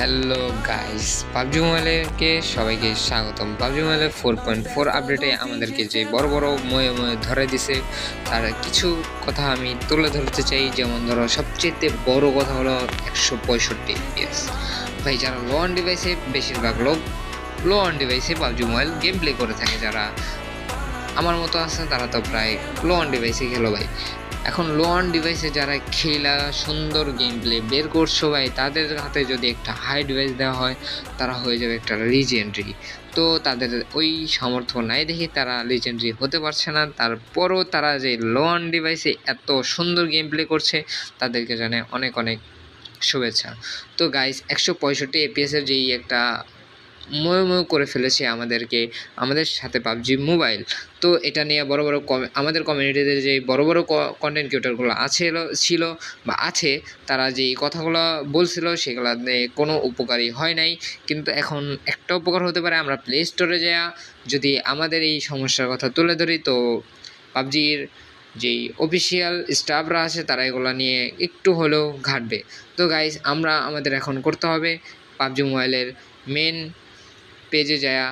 Hello guys, PUBG মোবাইলকে সবাইকে স্বাগতম। PUBG মোবাইলের 4.4 আপডেটে আমাদেরকে যে বড় বড় ময়ে ধরে দিছে তার কিছু কথা আমি তুলে ধরতে চাই। যেমন ধরো, সবচেয়ে বড় কথা হলো 165 FPS। ভাই, যারা লো অন ডিভাইসে, বেশিরভাগ লোক লো অন ডিভাইসে পাবজি মোবাইল গেম প্লে করে থাকে, যারা আমার মতো আছে তারা তো প্রায় লো অন ডিভাইসে খেলো ভাই। এখন লো অন ডিভাইসে যারা খেলা সুন্দর গেম প্লে বের করছো ভাই, তাদের হাতে যদি একটা হাই ডিভাইস দেওয়া হয়, তারা হয়ে যাবে একটা লিজেন্ডারি। তো তাদের ওই সামর্থ্য নাই দেখে তারা লিজেন্ডারি হতে পারছে না। তারপরও তারা যে লো অন ডিভাইসে এত সুন্দর গেম প্লে করছে, তাদেরকে জানে অনেক অনেক শুভেচ্ছা। তো গাইস, 165 FPS যেই একটা ময় করে ফেলেছে আমাদের সাথে পাবজি মোবাইল। তো এটা নিয়ে বড় বড় আমাদের কমিউনিটিতে যে বড় বড় কন্টেন্ট ক্রিয়েটরগুলো ছিল বা আছে, তারা যেই কথাগুলো বলছিল সেগুলো নিয়ে কোনো উপকারই হয় নাই। কিন্তু এখন একটা উপকার হতে পারে, আমরা প্লে স্টোরে যাওয়া যদি আমাদের এই সমস্যার কথা তুলে ধরি, তো পাবজির যেই অফিসিয়াল স্টাফরা আছে তারা এগুলো নিয়ে একটু হলেও ঘাটবে। তো গাইজ, আমাদের এখন করতে হবে পাবজি মোবাইলের মেন পেজে যায়া,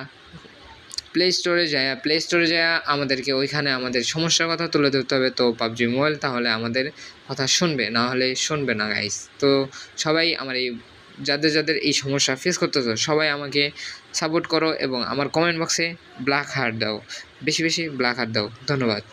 প্লে স্টোরে যায়া আমাদেরকে ওইখানে আমাদের সমস্যার কথা তুলে ধরতে হবে। তো পাবজি মোবাইল তাহলে আমাদের কথা শুনবে, না হলে শুনবে না গাইস। তো সবাই আমার এই যাদের এই সমস্যা ফেস করতেছো, সবাই আমাকে সাপোর্ট করো এবং আমার কমেন্ট বক্সে ব্ল্যাক হার্ট দাও, বেশি বেশি ব্ল্যাক হার্ট দাও। ধন্যবাদ।